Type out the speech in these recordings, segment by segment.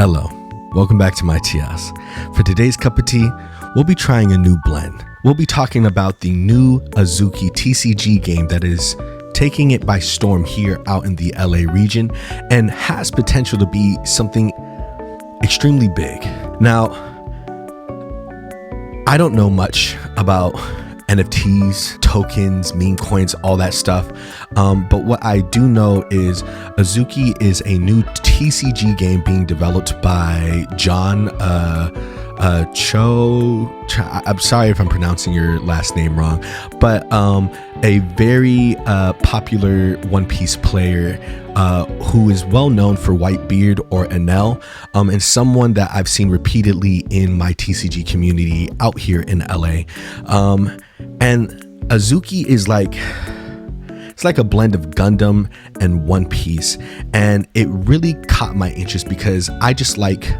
Hello, welcome back to my TS. For today's cup of tea, we'll be trying a new blend. We'll be talking about the new Azuki Tcg game that is taking it by storm here out in the LA region and has potential to be something extremely big. Now, I don't know much about NFTs, tokens, meme coins, all that stuff. But what I do know is Azuki is a new TCG game being developed by John Cho. I'm sorry if I'm pronouncing your last name wrong, but a very popular One Piece player who is well known for Whitebeard or Enel, and someone that I've seen repeatedly in my TCG community out here in LA. And Azuki is it's like a blend of Gundam and One Piece, and it really caught my interest because I just like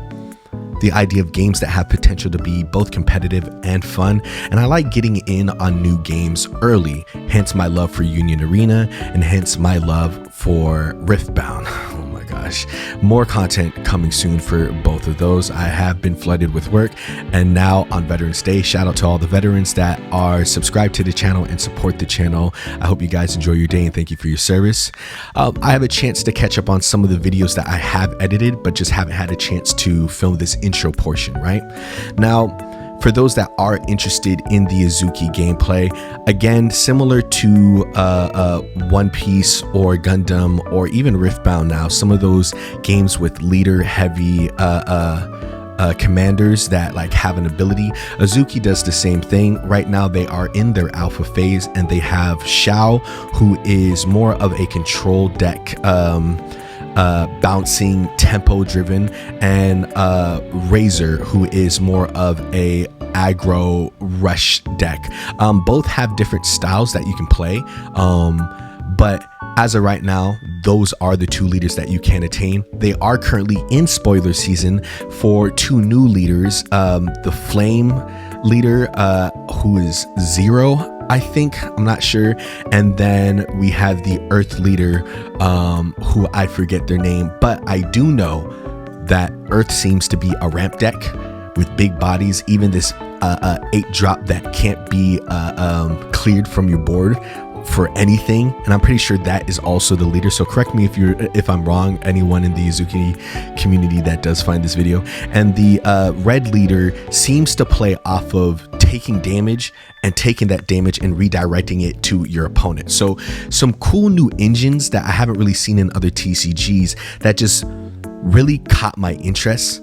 the idea of games that have potential to be both competitive and fun, and I like getting in on new games early, hence my love for Union Arena and hence my love for Riftbound. Oh my gosh, more content coming soon for both of those. I have been flooded with work, and now on Veterans Day, shout out to all the veterans that are subscribed to the channel and support the channel. I hope you guys enjoy your day and thank you for your service. I have a chance to catch up on some of the videos that I have edited but just haven't had a chance to film this intro portion right now. For those that are interested in the Azuki gameplay, again, similar to One Piece or Gundam or even Riftbound now, some of those games with leader heavy commanders that have an ability, Azuki does the same thing. Right now they are in their alpha phase and they have Shao, who is more of a control deck, bouncing, tempo driven, and Raizan, who is more of a aggro rush deck. Both have different styles that you can play, but as of right now, those are the two leaders that you can attain. They are currently in spoiler season for two new leaders, the Flame leader, who is Zero, I think, I'm not sure, and then we have the Earth leader, who I forget their name, but I do know that Earth seems to be a ramp deck with big bodies, even this 8-drop that can't be cleared from your board for anything, and I'm pretty sure that is also the leader. So correct me if I'm wrong, anyone in the Azuki community that does find this video. And the red leader seems to play off of taking damage and taking that damage and redirecting it to your opponent. So some cool new engines that I haven't really seen in other TCGs that just really caught my interest.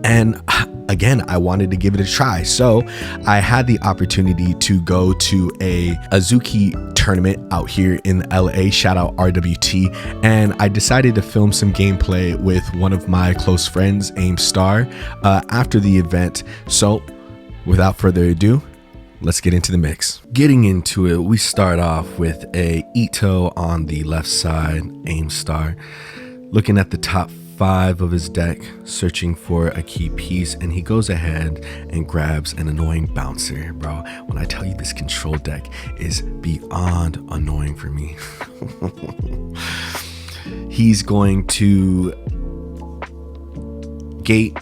And again, I wanted to give it a try. So I had the opportunity to go to a Azuki tournament out here in LA, shout out RWT, and I decided to film some gameplay with one of my close friends, AimStar, after the event. So without further ado, let's get into the mix. Getting into it, we start off with a Ito on the left side, AimStar, looking at the top 5 of his deck, searching for a key piece, and he goes ahead and grabs an annoying bouncer. Bro, when I tell you this control deck is beyond annoying for me. He's going to gate,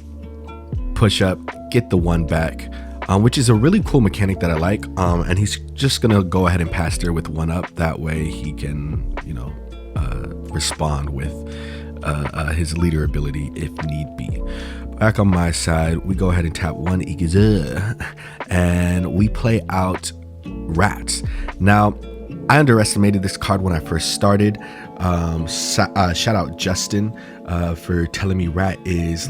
push up, get the 1 back, which is a really cool mechanic that I like, and he's just gonna go ahead and pass there with 1 up. That way he can, respond with his leader ability if need be. Back on my side, we go ahead and tap 1 Ikizu, and we play out Rats. Now, I underestimated this card when I first started. Shout out Justin for telling me Rat is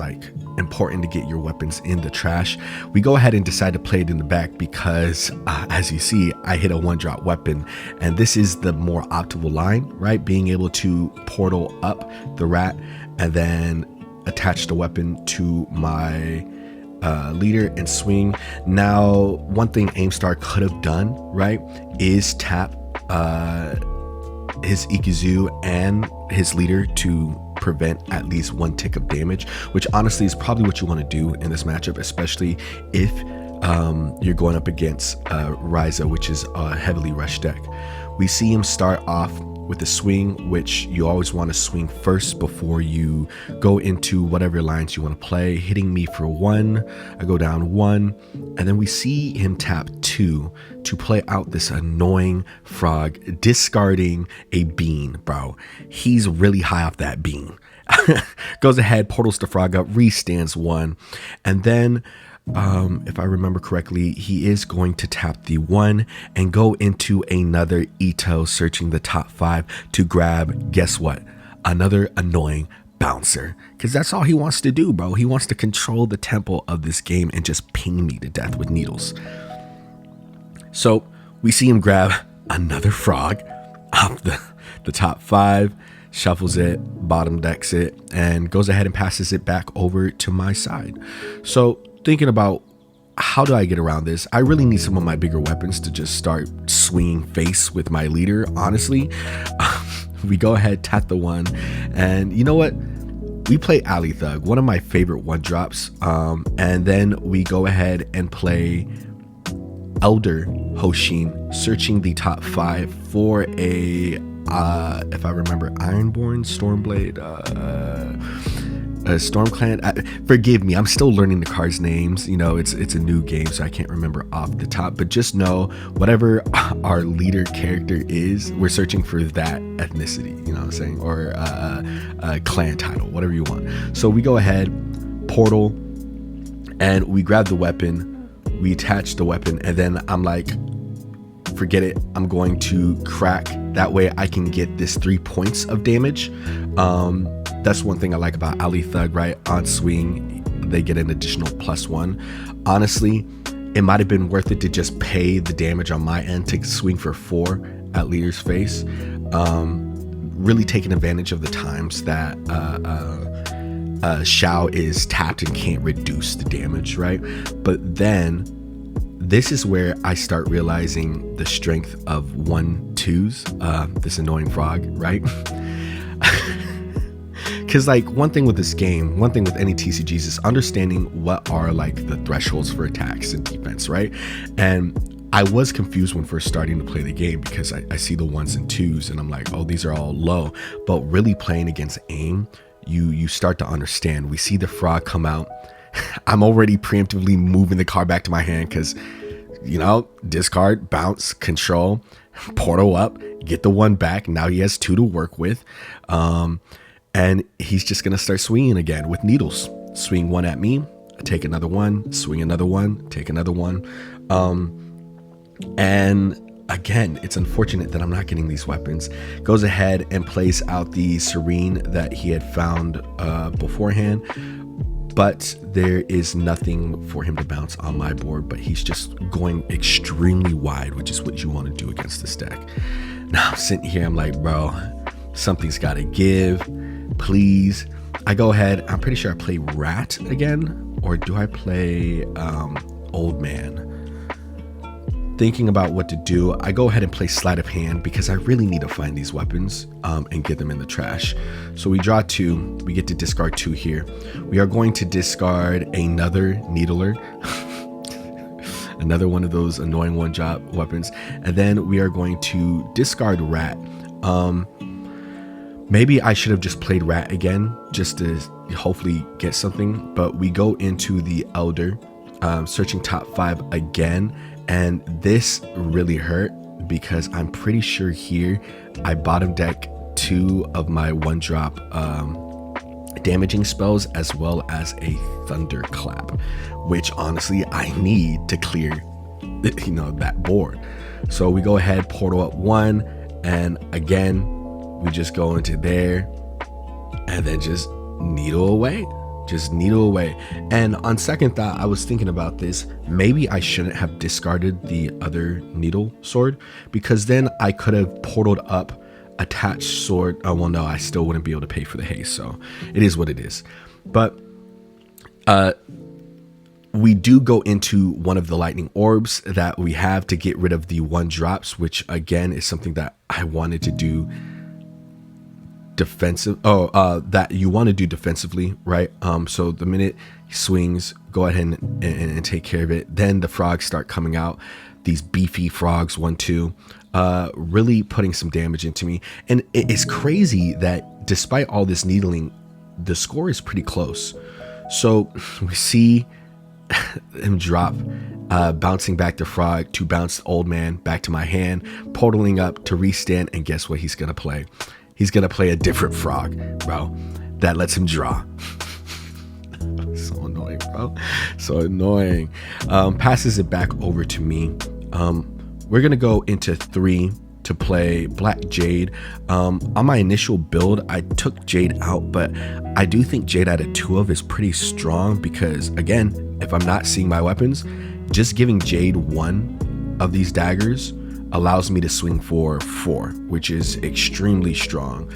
important to get your weapons in the trash. We go ahead and decide to play it in the back because as you see, I hit a 1-drop weapon, and this is the more optimal line, right? Being able to portal up the Rat and then attach the weapon to my leader and swing. Now, one thing AimStar could have done, right, is tap his Ikizu and his leader to prevent at least 1 tick of damage, which honestly is probably what you want to do in this matchup, especially if you're going up against Raizan, which is a heavily rushed deck. We see him start off with the swing, which you always want to swing first before you go into whatever lines you want to play, hitting me for 1. I go down 1, and then we see him tap 2 to play out this annoying frog, discarding a bean, bro. He's really high off that bean. Goes ahead, portals the frog up, restands 1, and then if I remember correctly, he is going to tap the 1 and go into another Ito, searching the top 5 to grab, guess what? Another annoying bouncer. Because that's all he wants to do, bro. He wants to control the tempo of this game and just ping me to death with needles. So we see him grab another frog off the top 5, shuffles it, bottom decks it, and goes ahead and passes it back over to my side. So thinking about how do I get around this, I really need some of my bigger weapons to just start swinging face with my leader, honestly. We go ahead, tap the 1, and you know what? We play Ali Thug, one of my favorite 1-drops, and then we go ahead and play Elder Hoshin, searching the top 5 for a, if I remember, Ironborn, Stormblade, Storm Clan. Forgive me, I'm still learning the cards' names. You know, it's a new game, so I can't remember off the top. But just know, whatever our leader character is, we're searching for that ethnicity. You know what I'm saying, or a clan title, whatever you want. So we go ahead, portal, and we grab the weapon. We attach the weapon, and then I'm like, forget it. I'm going to crack. That way I can get this 3 points of damage. That's one thing I like about Ali Thug, right? On swing, they get an additional +1. Honestly, it might have been worth it to just pay the damage on my end to swing for 4 at leader's face. Really taking advantage of the times that Shao is tapped and can't reduce the damage, right? But then this is where I start realizing the strength of 1-2s, this annoying frog, right? Because like one thing with this game, one thing with any TCGs is understanding what are like the thresholds for attacks and defense, right? And I was confused when first starting to play the game because I see the 1s and 2s and I'm like, oh, these are all low. But really playing against aim, you start to understand. We see the frog come out. I'm already preemptively moving the card back to my hand because, you know, discard, bounce, control, portal up, get the 1 back. Now he has 2 to work with. And he's just going to start swinging again with needles. Swing 1 at me, take another 1, swing another 1, take another 1. And again, it's unfortunate that I'm not getting these weapons. Goes ahead and plays out the Serene that he had found beforehand. But there is nothing for him to bounce on my board, but he's just going extremely wide, which is what you want to do against this deck. Now I'm sitting here, I'm like, bro, something's got to give. Please. I go ahead, I'm pretty sure I play Rat again, or do I play Old Man? Thinking about what to do, I go ahead and play Sleight of Hand because I really need to find these weapons and get them in the trash. So we draw 2, we get to discard 2 here. We are going to discard another Needler, another one of those annoying 1-drop weapons, and then we are going to discard Rat. Maybe I should have just played Rat again just to hopefully get something, but we go into the Elder, searching top 5 again, and this really hurt because I'm pretty sure here I bottom deck 2 of my 1-drop damaging spells as well as a Thunderclap, which honestly I need to clear, you know, that board. So we go ahead, portal up 1, and again we just go into there and then just needle away. And on second thought, I was thinking about this. Maybe I shouldn't have discarded the other needle sword because then I could have portaled up attached sword. Oh, well, no, I still wouldn't be able to pay for the haste. So it is what it is. But we do go into one of the lightning orbs that we have to get rid of the 1-drops, which again is something that I wanted to do defensive that you want to do defensively, right? So the minute he swings, go ahead and take care of it. Then the frogs start coming out, these beefy frogs, 1-2. really putting some damage into me. And it's crazy that despite all this needling, the score is pretty close. So we see him drop, bouncing back to frog, to bounce old man back to my hand, portaling up to restand, and guess what he's gonna play? He's gonna play a different frog, bro, that lets him draw. So annoying, bro. So annoying. Passes it back over to me. We're gonna go into 3 to play Black Jade. On my initial build, I took Jade out, but I do think Jade out of 2 of is pretty strong because, again, if I'm not seeing my weapons, just giving Jade 1 of these daggers allows me to swing for 4, which is extremely strong.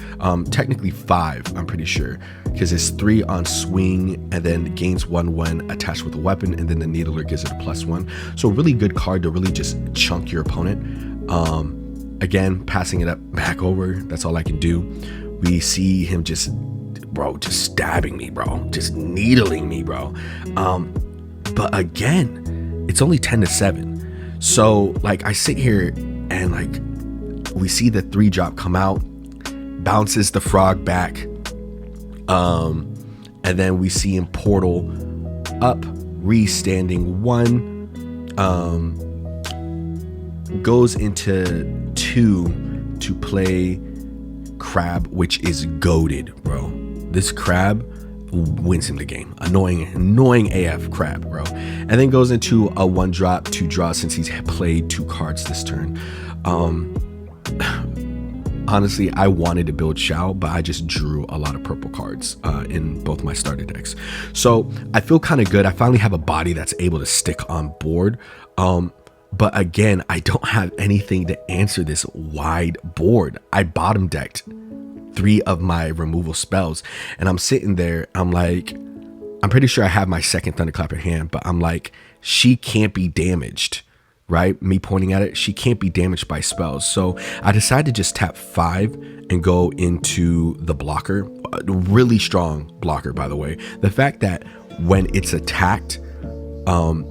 Technically 5, I'm pretty sure, because it's 3 on swing and then gains 1 when attached with a weapon, and then the needler gives it a +1. So a really good card to really just chunk your opponent. Again, passing it up back over, that's all I can do. We see him just stabbing me, bro, just needling me, bro. But again, it's only 10-7. So like I sit here and like we see the 3-drop come out, bounces the frog back, and then we see him portal up, re-standing 1, goes into 2 to play crab, which is goated, bro. This crab wins him the game. Annoying AF crab, bro. And then goes into a 1-drop, 2-draw since he's played 2 cards this turn. Honestly, I wanted to build Shao, but I just drew a lot of purple cards in both my starter decks. So I feel kind of good. I finally have a body that's able to stick on board. But again, I don't have anything to answer this wide board. I bottom decked 3 of my removal spells, and I'm sitting there, I'm like, I'm pretty sure I have my second Thunderclap in hand, but I'm like, she can't be damaged, right? Me pointing at it, she can't be damaged by spells. So I decided to just tap 5 and go into the blocker. A really strong blocker, by the way. The fact that when it's attacked,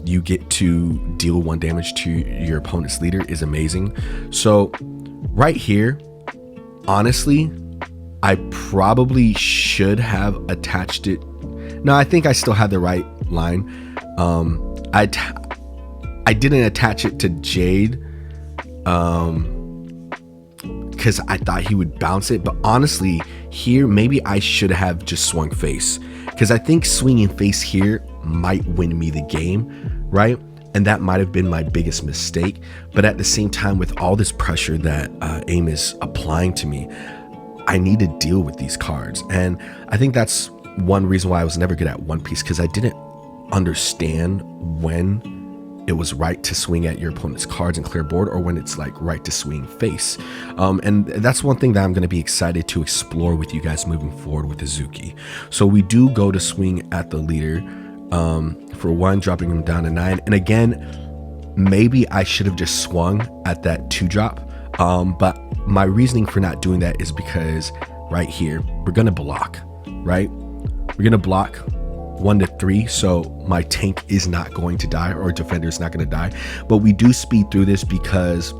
you get to deal 1 damage to your opponent's leader is amazing. So right here, honestly, I probably should have attached it. No, I think I still had the right line. I didn't attach it to Jade because I thought he would bounce it. But honestly, here, maybe I should have just swung face, because I think swinging face here might win me the game, right? And that might have been my biggest mistake. But at the same time, with all this pressure that AIM is applying to me, I need to deal with these cards. And I think that's one reason why I was never good at One Piece, because I didn't understand when it was right to swing at your opponent's cards and clear board, or when it's like right to swing face. And that's one thing that I'm going to be excited to explore with you guys moving forward with Azuki. So we do go to swing at the leader for 1, dropping him down to 9. And again, maybe I should have just swung at that 2-drop. But my reasoning for not doing that is because right here, we're going to block, right? We're going to block 1 to 3, so my tank is not going to die, or defender is not going to die. But we do speed through this because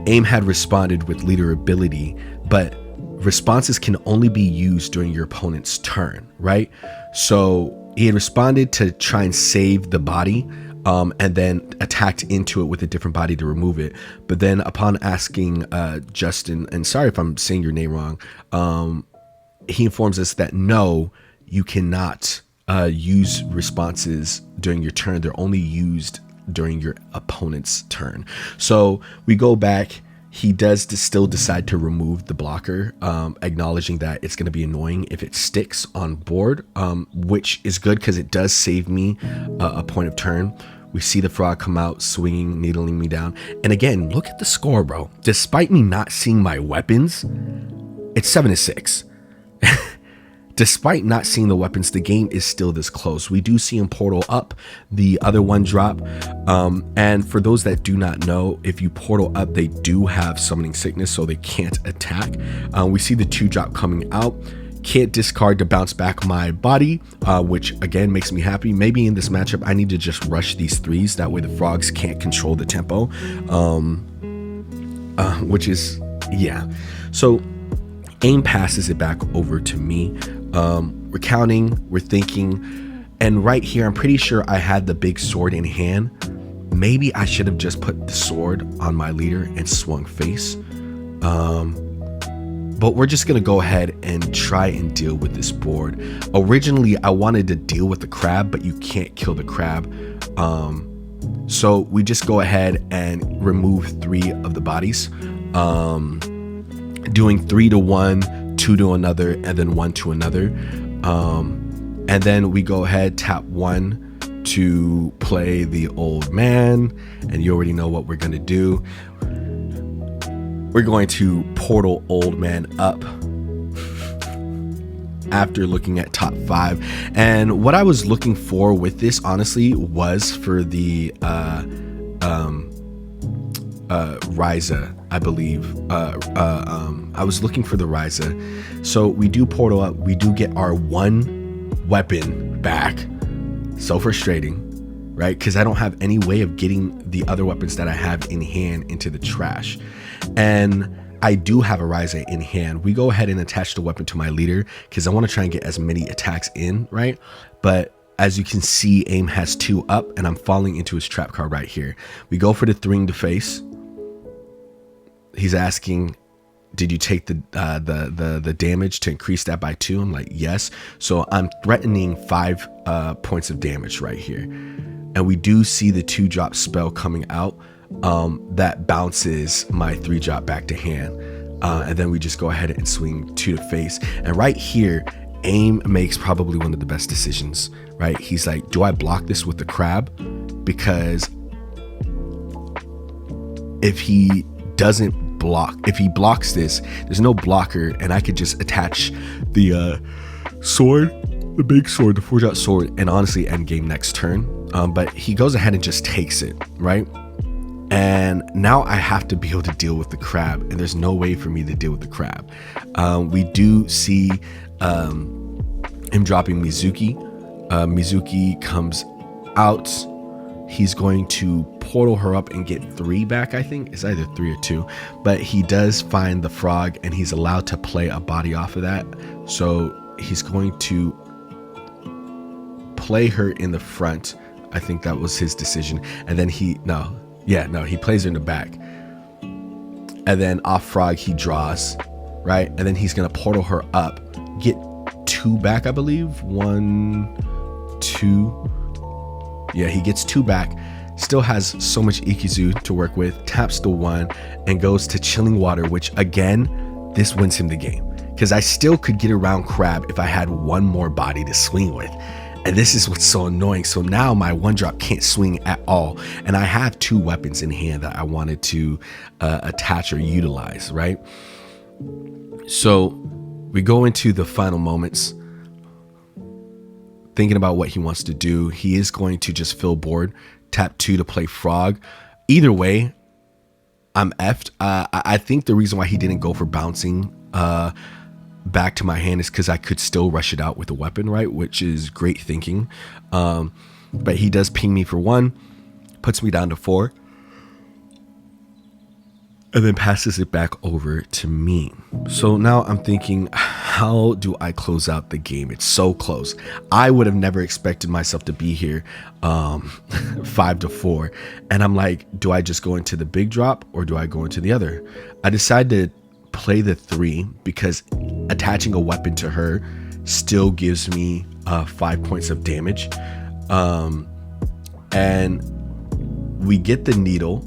AIM had responded with leader ability, but responses can only be used during your opponent's turn, right? So he had responded to try and save the body, and then attacked into it with a different body to remove it. But then upon asking Justin, and sorry if I'm saying your name wrong, he informs us that no, you cannot use responses during your turn. They're only used during your opponent's turn. So we go back. He does still decide to remove the blocker, acknowledging that it's going to be annoying if it sticks on board, which is good because it does save me a point of turn. We see the frog come out, swinging, needling me down. And again, look at the score, bro. Despite me not seeing my weapons, it's 7-6. Despite not seeing the weapons, the game is still this close. We do see him portal up the other 1-drop. And for those that do not know, if you portal up, they do have summoning sickness, so they can't attack. We see the 2-drop coming out, can't discard to bounce back my body, which again makes me happy. Maybe in this matchup I need to just rush these threes, that way the frogs can't control the tempo, which is, yeah. So AIM passes it back over to me. We're counting, we're thinking, and right here I'm pretty sure I had the big sword in hand. Maybe I should have just put the sword on my leader and swung face. But we're just gonna go ahead and try and deal with this board. Originally I wanted to deal with the crab, but you can't kill the crab. So we just go ahead and remove 3 of the bodies, doing 3 to one, 2 to another, and then 1 to another. And then we go ahead, tap 1 to play the old man, and you already know what we're gonna do. We're going to portal old man up after looking at top 5. And what I was looking for with this, honestly, was for the Raizan, I believe. I was looking for the Raizan. So we do portal up, we do get our 1 weapon back. So frustrating, right? Because I don't have any way of getting the other weapons that I have in hand into the trash. And I do have a Raizan in hand. We go ahead and attach the weapon to my leader because I want to try and get as many attacks in, right? But as you can see, AIM has 2 up, and I'm falling into his trap card right here. We go for the 3 to face. He's asking, did you take the damage to increase that by 2? I'm like, yes. So I'm threatening 5 points of damage right here. And we do see the 2-drop spell coming out that bounces my 3-drop back to hand. And then we just go ahead and swing 2 to face. And right here, AIM makes probably one of the best decisions, right? He's like, do I block this with the crab? Because if he doesn't block, if he blocks this, there's no blocker, and I could just attach the sword, the big sword, the 4-drop sword, and honestly end game next turn. But he goes ahead and just takes it, right? And now I have to be able to deal with the crab, and there's no way for me to deal with the crab. We do see him dropping Mizuki. Mizuki comes out. He's going to portal her up and get 3 back, I think. It's either 3 or 2. But he does find the frog, and he's allowed to play a body off of that. So he's going to play her in the front. I think that was his decision. And then he plays her in the back. And then off frog, he draws, right? And then he's going to portal her up, get 2 back, I believe. 1, 2. Yeah, he gets 2 back. Still has so much Ikizu to work with. Taps the 1 and goes to Chilling Water, which again, this wins him the game. Because I still could get around crab if I had 1 more body to swing with. And this is what's so annoying. So now my 1-drop can't swing at all. And I have 2 weapons in hand that I wanted to attach or utilize, right? So we go into the final moments, thinking about what he wants to do. He is going to just fill board, tap 2 to play frog. Either way, I'm effed. I think the reason why he didn't go for bouncing back to my hand is because I could still rush it out with a weapon, right? Which is great thinking. But he does ping me for 1, puts me down to 4, and then passes it back over to me. So now I'm thinking, how do I close out the game? It's so close. I would have never expected myself to be here 5 to 4. And I'm like, do I just go into the big drop or do I go into the other? I decided to play the 3 because attaching a weapon to her still gives me 5 points of damage. And we get the needle.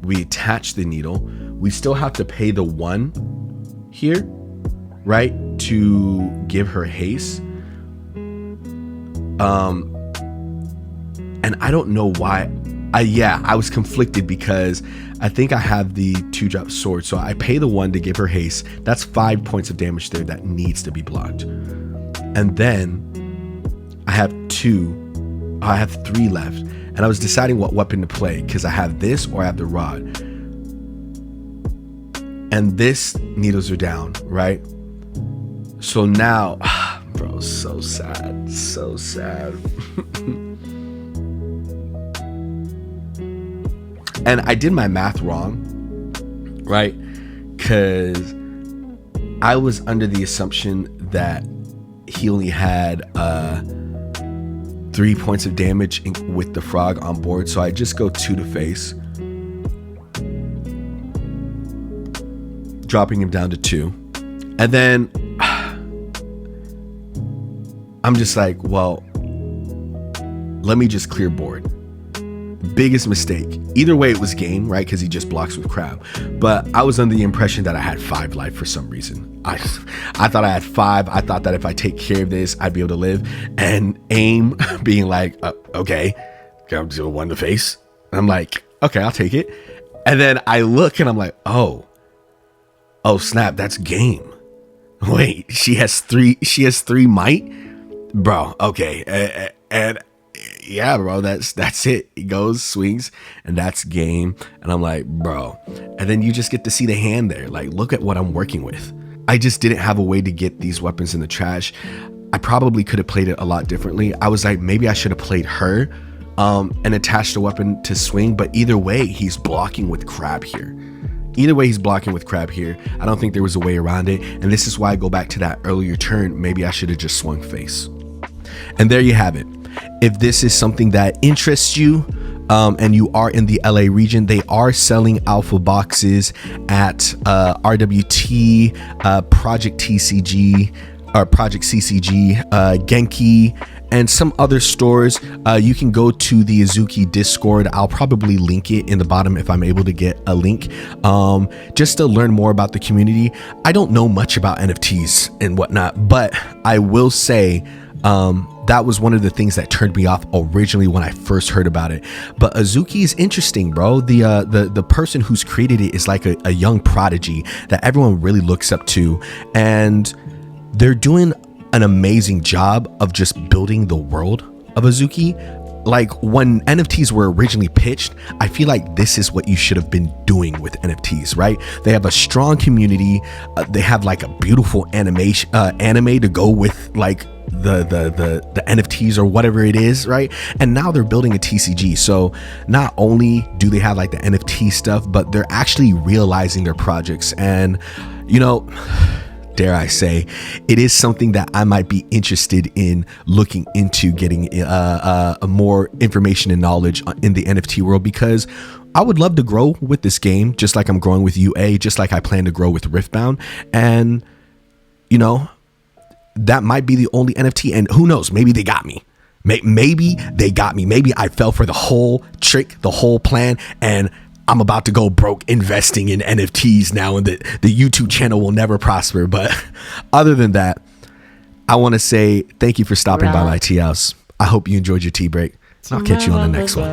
We attach the needle. We still have to pay the 1 here, right, to give her haste. And I don't know why. I was conflicted because I think I have the 2-drop sword. So I pay the 1 to give her haste. That's 5 points of damage there that needs to be blocked. And then I have 3 left. And I was deciding what weapon to play because I have this or I have the rod. And this needles are down, right? So now, bro, so sad, so sad. And I did my math wrong, right? Because I was under the assumption that he only had 3 points of damage with the frog on board. So I just go 2 to face, dropping him down to 2. And then I'm just like, well, let me just clear board. Biggest mistake. Either way, it was game, right? Because he just blocks with crab. But I was under the impression that I had 5 life for some reason. I thought I had 5. I thought that if I take care of this, I'd be able to live. And aim being like, okay, I'm just 1 to face. And I'm like, okay, I'll take it. And then I look and I'm like, oh snap, that's game. Wait, she has 3 might, bro. Okay, and yeah, bro, that's it. He goes, swings, and that's game. And I'm like, bro. And then you just get to see the hand there. Like, look at what I'm working with. I just didn't have a way to get these weapons in the trash. I probably could have played it a lot differently. I was like, maybe I should have played her and attached a weapon to swing. But either way, he's blocking with crab here. I don't think there was a way around it. And this is why I go back to that earlier turn. Maybe I should have just swung face. And there you have it. If this is something that interests you and you are in the LA region, they are selling alpha boxes at RWT, Project TCG, or Project CCG, Genki, and some other stores. You can go to the Azuki Discord. I'll probably link it in the bottom if I'm able to get a link, just to learn more about the community. I don't know much about NFTs and whatnot, but I will say that was one of the things that turned me off originally when I first heard about it. But Azuki is interesting, bro. The person who's created it is like a young prodigy that everyone really looks up to, and they're doing an amazing job of just building the world of Azuki. Like, when NFTs were originally pitched, I feel like this is what you should have been doing with NFTs, right? They have a strong community. They have like a beautiful anime to go with like the NFTs or whatever it is, right? And now they're building a TCG. So not only do they have like the NFT stuff, but they're actually realizing their projects. And, you know, dare I say, it is something that I might be interested in looking into, getting more information and knowledge in the NFT world, because I would love to grow with this game, just like I'm growing with UA, just like I plan to grow with Riftbound. And, you know, that might be the only NFT. And who knows, maybe they got me. Maybe they got me. Maybe I fell for the whole trick, the whole plan, and I'm about to go broke investing in NFTs now, and the YouTube channel will never prosper. But other than that, I want to say thank you for stopping by my tea house. I hope you enjoyed your tea break. I'll catch you on the next one.